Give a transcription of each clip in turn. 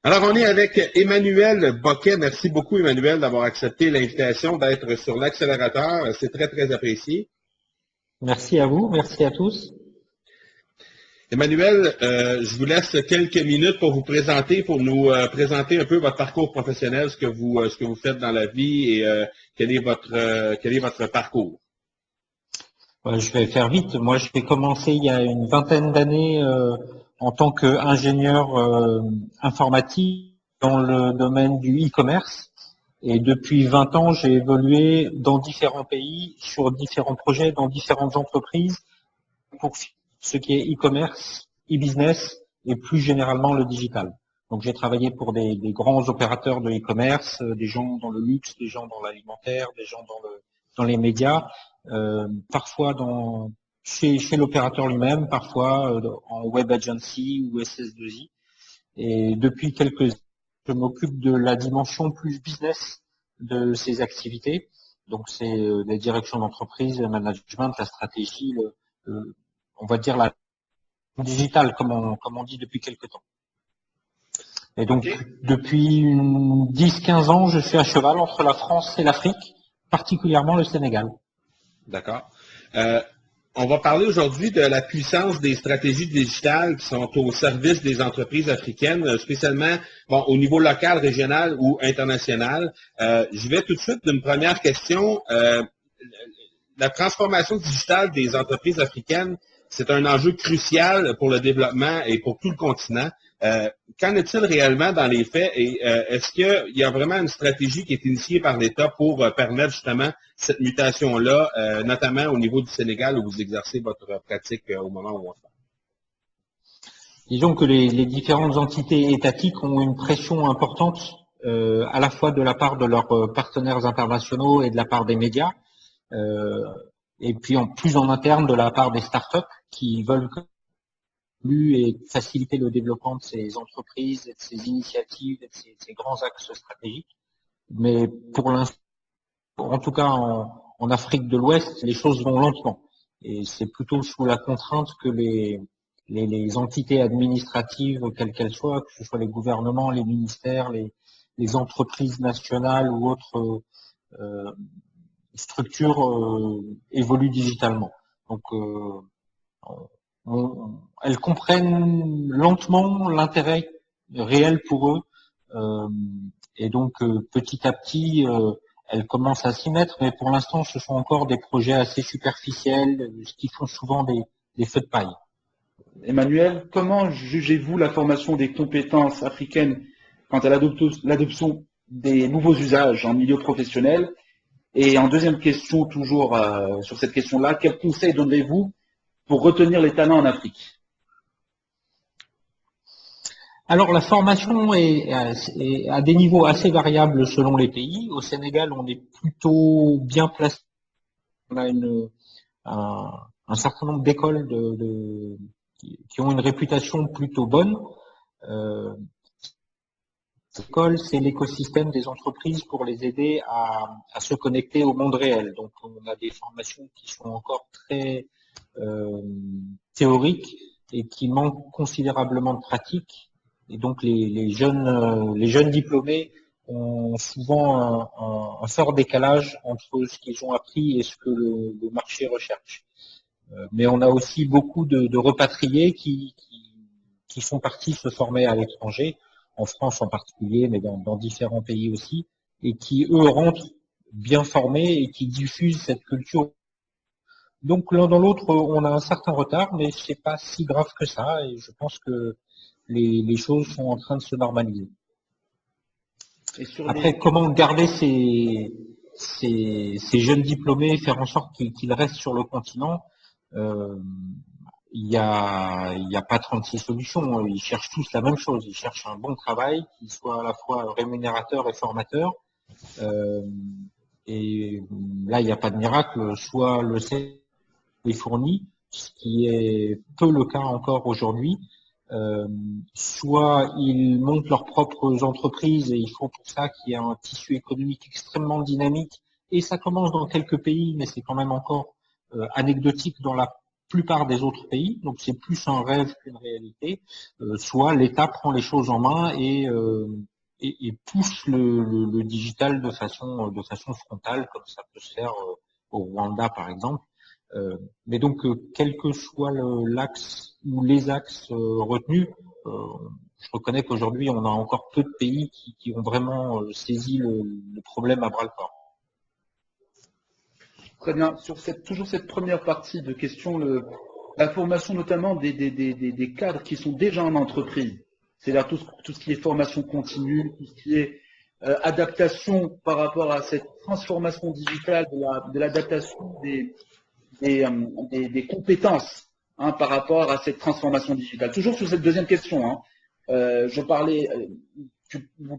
Alors, on est avec Emmanuel Boquet. Merci beaucoup, Emmanuel, d'avoir accepté l'invitation d'être sur l'accélérateur. C'est très, très apprécié. Merci à vous, merci à tous. Emmanuel, je vous laisse quelques minutes pour vous présenter, pour nous présenter un peu votre parcours professionnel, ce que vous faites dans la vie et quel est votre parcours. Je vais faire vite. Moi, j'ai commencé il y a une vingtaine d'années en tant qu'ingénieur informatique dans le domaine du e-commerce. Et depuis 20 ans, j'ai évolué dans différents pays, sur différents projets, dans différentes entreprises, pour ce qui est e-commerce, e-business et plus généralement le digital. Donc j'ai travaillé pour des grands opérateurs de e-commerce, des gens dans le luxe, des gens dans l'alimentaire, des gens dans les médias, parfois chez l'opérateur lui-même, parfois en web agency ou SS2I. Et depuis quelques années, je m'occupe de la dimension plus business de ces activités. Donc c'est la direction d'entreprise, le management, la stratégie, on va dire la digitale, comme on dit depuis quelque temps. Et donc, depuis 10-15 ans, je suis à cheval entre la France et l'Afrique, particulièrement le Sénégal. D'accord. On va parler aujourd'hui de la puissance des stratégies digitales qui sont au service des entreprises africaines, spécialement au niveau local, régional ou international. Je vais tout de suite d'une première question. La transformation digitale des entreprises africaines, c'est un enjeu crucial pour le développement et pour tout le continent. Qu'en est-il réellement dans les faits et est-ce qu'il y a vraiment une stratégie qui est initiée par l'État pour permettre justement cette mutation-là, notamment au niveau du Sénégal où vous exercez votre pratique au moment où on se parle? Disons que les différentes entités étatiques ont une pression importante à la fois de la part de leurs partenaires internationaux et de la part des médias, et puis plus en interne de la part des startups qui veulent et faciliter le développement de ces entreprises, et de ces initiatives, et de ces grands axes stratégiques. Mais pour l'instant, en tout cas en Afrique de l'Ouest, les choses vont lentement. Et c'est plutôt sous la contrainte que les entités administratives, quelles qu'elles soient, que ce soit les gouvernements, les ministères, les entreprises nationales ou autres structures évoluent digitalement. Donc, elles comprennent lentement l'intérêt réel pour eux et donc petit à petit elles commencent à s'y mettre, mais pour l'instant ce sont encore des projets assez superficiels, ce qui font souvent des feux de paille. Emmanuel, comment jugez-vous la formation des compétences africaines quant à l'adoption des nouveaux usages en milieu professionnel? Et en deuxième question, toujours sur cette question-là, quels conseils donnez-vous pour retenir les talents en Afrique? Alors la formation est à des niveaux assez variables selon les pays. Au Sénégal, on est plutôt bien placé. On a un certain nombre d'écoles qui ont une réputation plutôt bonne. L'école, c'est l'écosystème des entreprises pour les aider à se connecter au monde réel. Donc on a des formations qui sont encore très théoriques et qui manquent considérablement de pratique. Et donc les jeunes diplômés ont souvent un fort décalage entre ce qu'ils ont appris et ce que le marché recherche. Mais on a aussi beaucoup de repatriés qui sont partis se former à l'étranger, en France en particulier, mais dans différents pays aussi, et qui, eux, rentrent bien formés et qui diffusent cette culture. Donc l'un dans l'autre, on a un certain retard, mais c'est pas si grave que ça, et je pense que les choses sont en train de se normaliser. Après, comment garder ces jeunes diplômés, faire en sorte qu'ils restent sur le continent, il y a pas 36 solutions. Ils cherchent tous la même chose. Ils cherchent un bon travail qui soit à la fois rémunérateur et formateur. Et là, il n'y a pas de miracle. Soit le CE est fourni, ce qui est peu le cas encore aujourd'hui. Soit ils montent leurs propres entreprises et il faut pour ça qu'il y ait un tissu économique extrêmement dynamique. Et ça commence dans quelques pays, mais c'est quand même encore anecdotique dans la plupart des autres pays, donc c'est plus un rêve qu'une réalité, soit l'État prend les choses en main et pousse le digital de façon frontale, comme ça peut se faire au Rwanda par exemple. Mais donc, quel que soit l'axe ou les axes retenus, je reconnais qu'aujourd'hui, on a encore peu de pays qui ont vraiment saisi le problème à bras-le-corps. Très bien. Sur toujours cette première partie de questions, la formation notamment des cadres qui sont déjà en entreprise, c'est-à-dire tout ce qui est formation continue, tout ce qui est adaptation par rapport à cette transformation digitale, de l'adaptation des compétences par rapport à cette transformation digitale. Toujours sur cette deuxième question, vous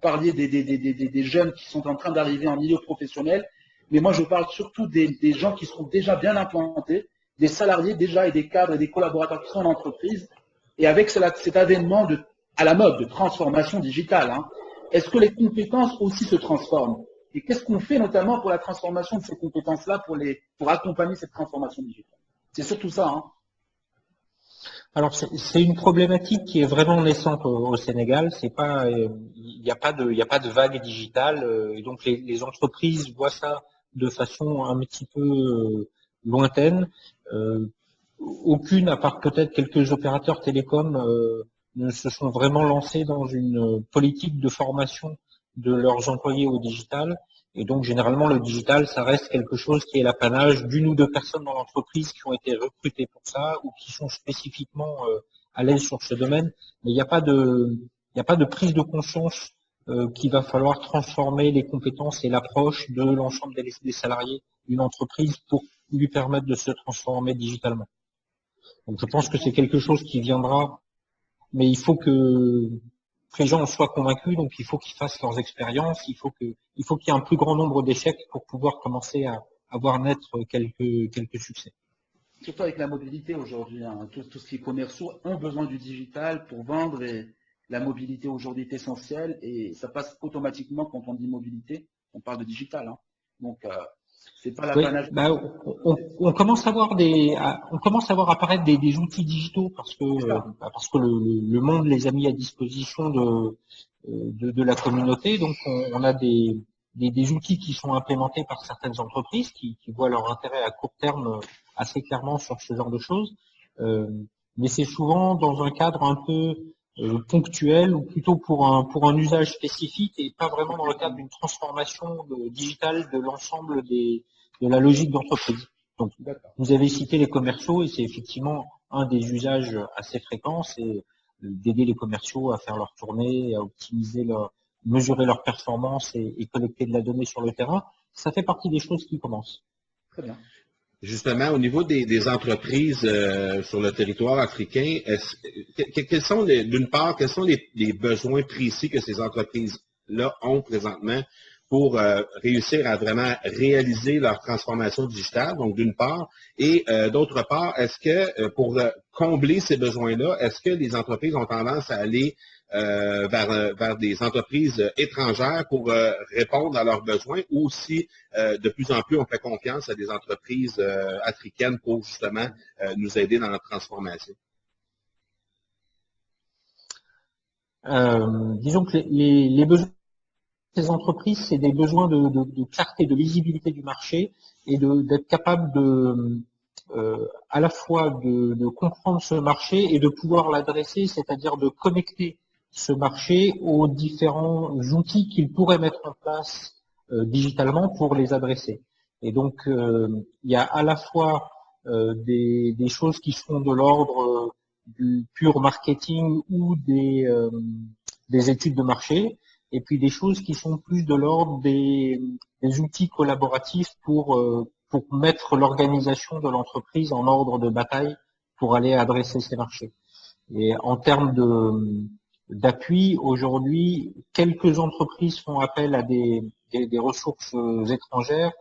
parliez des jeunes qui sont en train d'arriver en milieu professionnel, mais moi je parle surtout des gens qui sont déjà bien implantés, des salariés déjà et des cadres et des collaborateurs qui sont en entreprise, et avec cet avènement à la mode de transformation digitale, est-ce que les compétences aussi se transforment? Et qu'est-ce qu'on fait notamment pour la transformation de ces compétences-là, pour accompagner cette transformation digitale? C'est surtout ça. Alors c'est une problématique qui est vraiment naissante au Sénégal. C'est pas, il n'y a pas de vague digitale, et donc les entreprises voient ça de façon un petit peu lointaine. Aucune, à part peut-être quelques opérateurs télécoms, ne se sont vraiment lancés dans une politique de formation de leurs employés au digital. Et donc, généralement, le digital, ça reste quelque chose qui est l'apanage d'une ou deux personnes dans l'entreprise qui ont été recrutées pour ça ou qui sont spécifiquement à l'aise sur ce domaine. Mais il n'y a pas de prise de conscience qu'il va falloir transformer les compétences et l'approche de l'ensemble des salariés d'une entreprise pour lui permettre de se transformer digitalement. Donc, je pense que c'est quelque chose qui viendra, mais il faut que les gens en soient convaincus, donc il faut qu'ils fassent leurs expériences, il faut qu'il y ait un plus grand nombre d'échecs pour pouvoir commencer à voir naître quelques succès. Surtout avec la mobilité aujourd'hui, tout ce qui est commerciaux ont besoin du digital pour vendre, et la mobilité aujourd'hui est essentielle, et ça passe automatiquement quand on dit mobilité, on parle de digital. Donc c'est pas l'apanage. Oui, on commence à voir apparaître des outils digitaux parce que le monde les a mis à disposition de la communauté. Donc on a des outils qui sont implémentés par certaines entreprises qui voient leur intérêt à court terme assez clairement sur ce genre de choses. Mais c'est souvent dans un cadre un peu ponctuel ou plutôt pour un usage spécifique et pas vraiment dans le cadre d'une transformation digitale de l'ensemble de la logique d'entreprise. Donc, vous avez cité les commerciaux et c'est effectivement un des usages assez fréquents, c'est d'aider les commerciaux à faire leur tournée, à optimiser mesurer leur performance et collecter de la donnée sur le terrain. Ça fait partie des choses qui commencent. Très bien. Justement, au niveau des entreprises sur le territoire africain, d'une part, quels sont les besoins précis que ces entreprises-là ont présentement pour réussir à vraiment réaliser leur transformation digitale, donc d'une part, et d'autre part, est-ce que pour combler ces besoins-là, est-ce que les entreprises ont tendance à aller vers des entreprises étrangères pour répondre à leurs besoins, ou si de plus en plus on fait confiance à des entreprises africaines pour justement nous aider dans notre transformation? Disons que les besoins des entreprises, c'est des besoins de clarté, de lisibilité du marché et d'être capable à la fois de comprendre ce marché et de pouvoir l'adresser, c'est-à-dire de connecter ce marché aux différents outils qu'il pourrait mettre en place digitalement pour les adresser. Et donc, il y a à la fois des choses qui sont de l'ordre du pur marketing ou des études de marché, et puis des choses qui sont plus de l'ordre des outils collaboratifs pour mettre l'organisation de l'entreprise en ordre de bataille pour aller adresser ces marchés. Et en termes d'appui, aujourd'hui, quelques entreprises font appel à des ressources étrangères,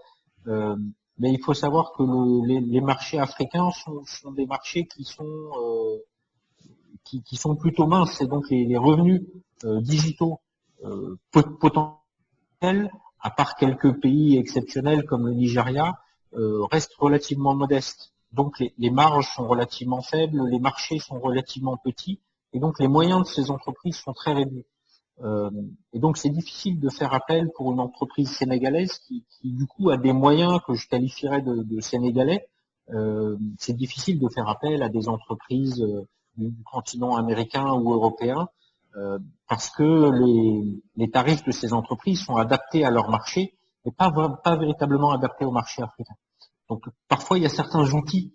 mais il faut savoir que les marchés africains sont des marchés qui sont plutôt minces, et donc les revenus digitaux potentiels, à part quelques pays exceptionnels comme le Nigeria, restent relativement modestes. donc les marges sont relativement faibles, les marchés sont relativement petits, et donc les moyens de ces entreprises sont très réduits. Et donc c'est difficile de faire appel pour une entreprise sénégalaise qui du coup a des moyens que je qualifierais de sénégalais. C'est difficile de faire appel à des entreprises du continent américain ou européen parce que les tarifs de ces entreprises sont adaptés à leur marché et pas véritablement adaptés au marché africain. Donc parfois il y a certains outils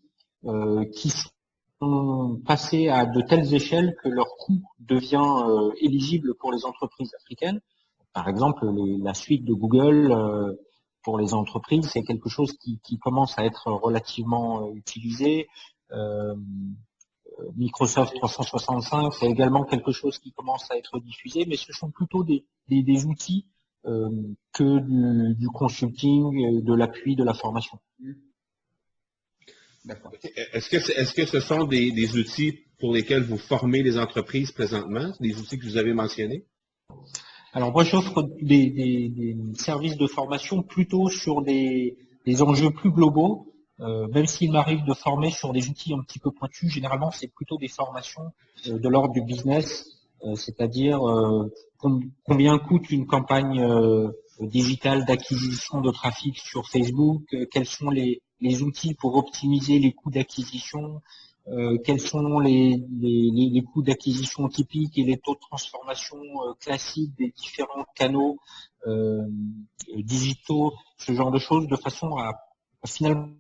qui sont passés à de telles échelles que leur coût devient éligible pour les entreprises africaines. Par exemple, la suite de Google pour les entreprises, c'est quelque chose qui commence à être relativement utilisé. Microsoft 365, c'est également quelque chose qui commence à être diffusé, mais ce sont plutôt des outils que du consulting, de l'appui, de la formation. D'accord. Est-ce que ce sont des outils pour lesquels vous formez les entreprises présentement, des outils que vous avez mentionnés? Alors moi j'offre des services de formation plutôt sur des enjeux plus globaux, même s'il m'arrive de former sur des outils un petit peu pointus, généralement c'est plutôt des formations de l'ordre du business, c'est-à-dire combien coûte une campagne digitale d'acquisition de trafic sur Facebook, quels sont les outils pour optimiser les coûts d'acquisition, quels sont les coûts d'acquisition typiques et les taux de transformation classiques des différents canaux digitaux, ce genre de choses, de façon à finalement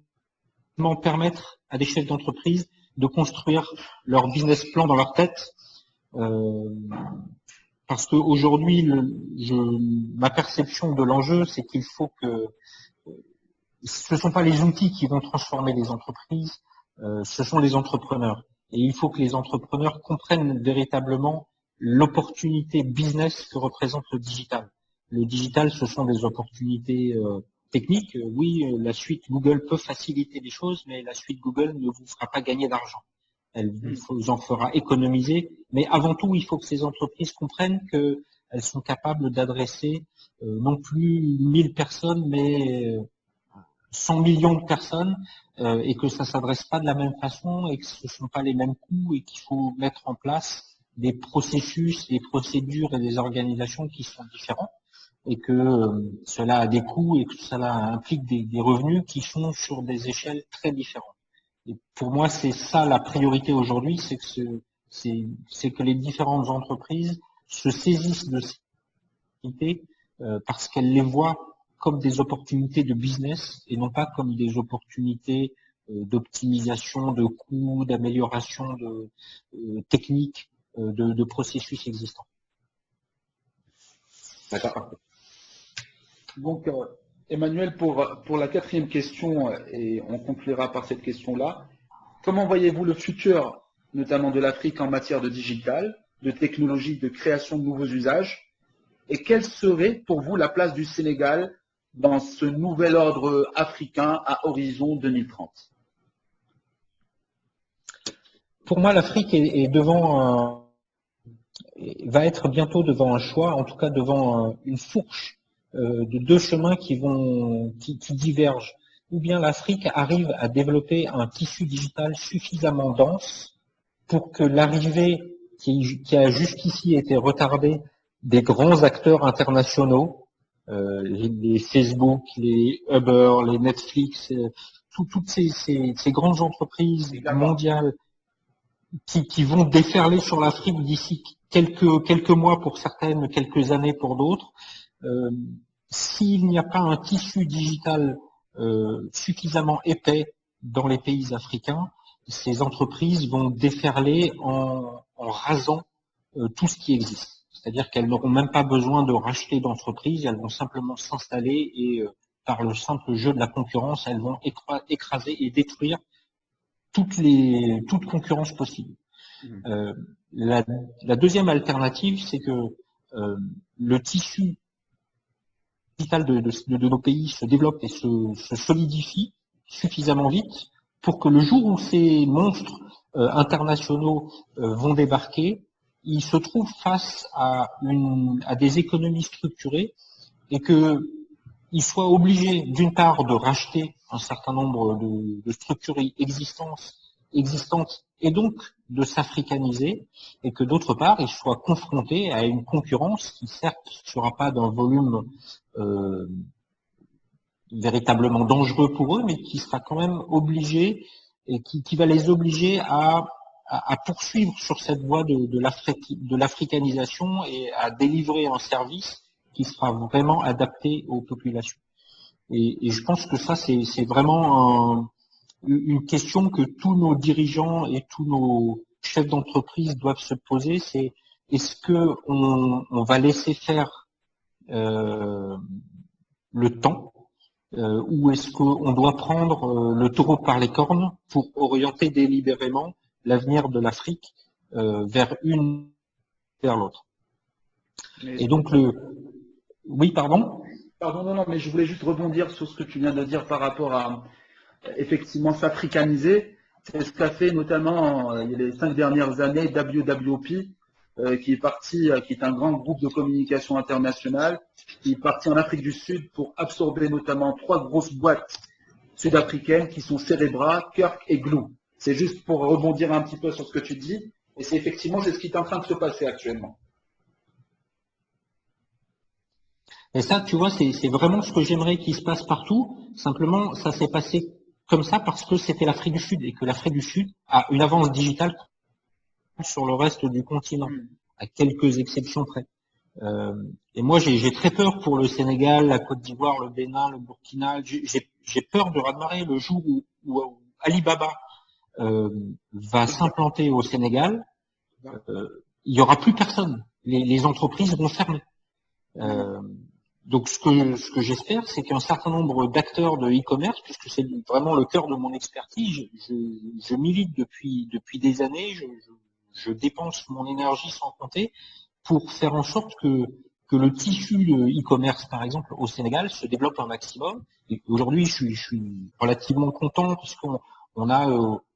permettre à des chefs d'entreprise de construire leur business plan dans leur tête. Parce qu'aujourd'hui, ma perception de l'enjeu, c'est qu'il faut que ce ne sont pas les outils qui vont transformer les entreprises, ce sont les entrepreneurs. Et il faut que les entrepreneurs comprennent véritablement l'opportunité business que représente le digital. Le digital, ce sont des opportunités techniques. Oui, la suite Google peut faciliter les choses, mais la suite Google ne vous fera pas gagner d'argent. Elle vous en fera économiser. Mais avant tout, il faut que ces entreprises comprennent qu'elles sont capables d'adresser non plus 1000 personnes, mais 100 millions de personnes et que ça s'adresse pas de la même façon et que ce ne sont pas les mêmes coûts et qu'il faut mettre en place des processus, des procédures et des organisations qui sont différents et que cela a des coûts et que cela implique des revenus qui sont sur des échelles très différentes. Et pour moi, c'est ça la priorité aujourd'hui, c'est que les différentes entreprises se saisissent de ces opportunités parce qu'elles les voient comme des opportunités de business et non pas comme des opportunités d'optimisation de coûts, d'amélioration de techniques, de processus existants. D'accord. Donc, Emmanuel, pour la quatrième question, et on conclura par cette question-là, comment voyez-vous le futur, notamment de l'Afrique en matière de digital, de technologie, de création de nouveaux usages, et quelle serait pour vous la place du Sénégal dans ce nouvel ordre africain à horizon 2030? Pour moi, l'Afrique va être bientôt devant un choix, en tout cas devant une fourche de deux chemins qui divergent. Ou bien l'Afrique arrive à développer un tissu digital suffisamment dense pour que l'arrivée qui a jusqu'ici été retardée des grands acteurs internationaux, les Facebook, les Uber, les Netflix, toutes ces grandes entreprises mondiales qui vont déferler sur l'Afrique d'ici quelques mois pour certaines, quelques années pour d'autres. S'il n'y a pas un tissu digital suffisamment épais dans les pays africains, ces entreprises vont déferler en rasant tout ce qui existe. C'est-à-dire qu'elles n'auront même pas besoin de racheter d'entreprises, elles vont simplement s'installer et par le simple jeu de la concurrence, elles vont écraser et détruire toute concurrence possible. La deuxième alternative, c'est que le tissu digital de nos pays se développe et se solidifie suffisamment vite pour que le jour où ces monstres internationaux vont débarquer, ils se trouvent face à des économies structurées et que ils soient obligés, d'une part, de racheter un certain nombre de structures existantes et donc de s'africaniser, et que d'autre part, ils soient confrontés à une concurrence qui, certes, ne sera pas d'un volume véritablement dangereux pour eux, mais qui sera quand même obligé et qui va les obliger à poursuivre sur cette voie de l'africanisation et à délivrer un service qui sera vraiment adapté aux populations. Et je pense que ça, c'est vraiment une question que tous nos dirigeants et tous nos chefs d'entreprise doivent se poser, c'est est-ce que on va laisser faire le temps ou est-ce qu'on doit prendre le taureau par les cornes pour orienter délibérément l'avenir de l'Afrique vers l'autre. Et donc oui, pardon. Pardon, non, mais je voulais juste rebondir sur ce que tu viens de dire par rapport à effectivement s'africaniser. C'est ce qu'a fait notamment les 5 dernières années WWP, qui est un grand groupe de communication internationale, qui est parti en Afrique du Sud pour absorber notamment 3 grosses boîtes sud-africaines qui sont Cerebra, Kirk et Glue. C'est juste pour rebondir un petit peu sur ce que tu dis, et c'est ce qui est en train de se passer actuellement. Et ça, tu vois, c'est vraiment ce que j'aimerais qu'il se passe partout. Simplement, ça s'est passé comme ça parce que c'était l'Afrique du Sud et que l'Afrique du Sud a une avance digitale sur le reste du continent, à quelques exceptions près. Et moi, j'ai très peur pour le Sénégal, la Côte d'Ivoire, le Bénin, le Burkina. J'ai peur de raz-de-marée le jour où Alibaba va s'implanter au Sénégal. Il y aura plus personne. Les entreprises vont fermer. Donc ce que j'espère, c'est qu'un certain nombre d'acteurs de e-commerce, puisque c'est vraiment le cœur de mon expertise, je milite depuis des années, je dépense mon énergie sans compter pour faire en sorte que le tissu de e-commerce, par exemple, au Sénégal, se développe un maximum. Et aujourd'hui, je suis relativement content puisqu'on a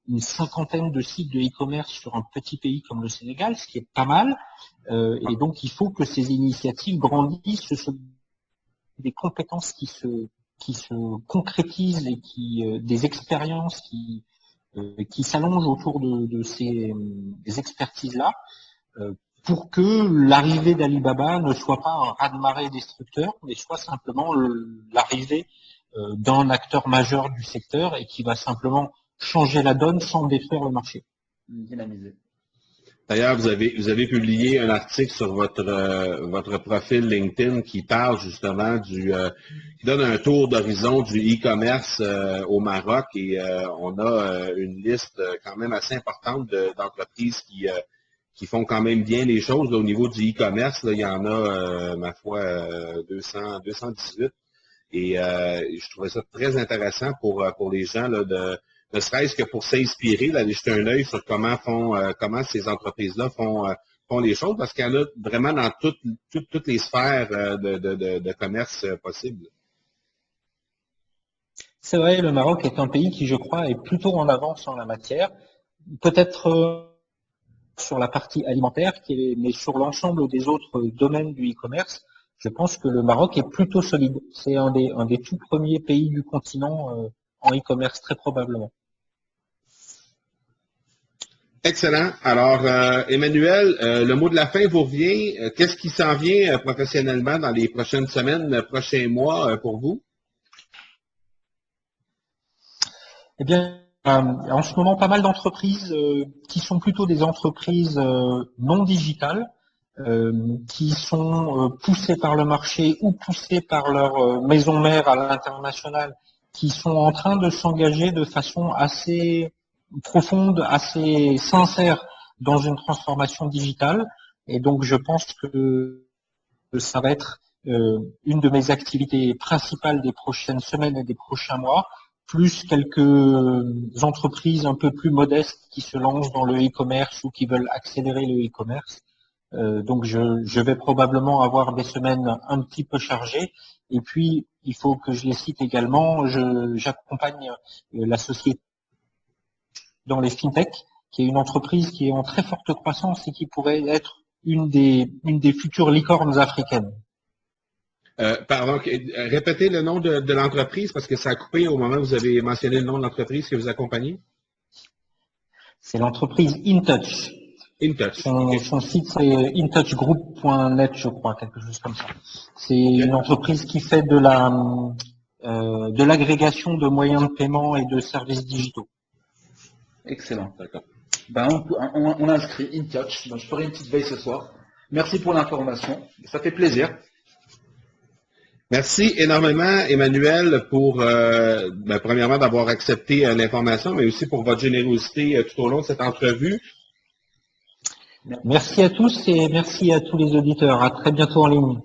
une 50aine de sites de e-commerce sur un petit pays comme le Sénégal, ce qui est pas mal. Et donc, il faut que ces initiatives grandissent, des compétences qui se concrétisent et des expériences qui s'allongent autour de ces expertises-là, pour que l'arrivée d'Alibaba ne soit pas un raz-de-marée destructeur, mais soit simplement l'arrivée d'un acteur majeur du secteur et qui va simplement changer la donne sans détruire le marché. Dynamiser. D'ailleurs, vous avez publié un article sur votre profil LinkedIn qui parle justement qui donne un tour d'horizon du e-commerce au Maroc et on a une liste quand même assez importante d'entreprises qui font quand même bien les choses là, au niveau du e-commerce. Il y en a, ma foi, 218. Et je trouvais ça très intéressant pour les gens là, ne serait-ce que pour s'inspirer, d'aller jeter un œil sur comment ces entreprises-là font les choses, parce qu'il y en a vraiment dans toutes les sphères de commerce possibles. C'est vrai, le Maroc est un pays qui, je crois, est plutôt en avance en la matière. Peut-être sur la partie alimentaire, mais sur l'ensemble des autres domaines du e-commerce, je pense que le Maroc est plutôt solide. C'est un des tout premiers pays du continent en e-commerce, très probablement. Excellent. Alors, Emmanuel, le mot de la fin vous revient. Qu'est-ce qui s'en vient professionnellement dans les prochaines semaines, prochains mois pour vous? Eh bien, en ce moment, pas mal d'entreprises qui sont plutôt des entreprises non digitales, qui sont poussées par le marché ou poussées par leur maison mère à l'international, qui sont en train de s'engager de façon assez profonde, assez sincère dans une transformation digitale. Et donc, je pense que ça va être une de mes activités principales des prochaines semaines et des prochains mois, plus quelques entreprises un peu plus modestes qui se lancent dans le e-commerce ou qui veulent accélérer le e-commerce. Donc, je vais probablement avoir des semaines un petit peu chargées. Et puis, il faut que je les cite également. J'accompagne la société dans les fintech, qui est une entreprise qui est en très forte croissance et qui pourrait être une des futures licornes africaines. Pardon, répétez le nom de l'entreprise parce que ça a coupé au moment où vous avez mentionné le nom de l'entreprise que vous accompagnez. C'est l'entreprise InTouch. InTouch. Son site, c'est intouchgroup.net, je crois, quelque chose comme ça. C'est une entreprise qui fait de l'agrégation de moyens de paiement et de services digitaux. Excellent. D'accord. Ben, on inscrit InTouch. Donc, je ferai une petite veille ce soir. Merci pour l'information. Ça fait plaisir. Merci énormément, Emmanuel, pour, premièrement, d'avoir accepté l'information, mais aussi pour votre générosité tout au long de cette entrevue. Merci à tous et merci à tous les auditeurs. À très bientôt en ligne.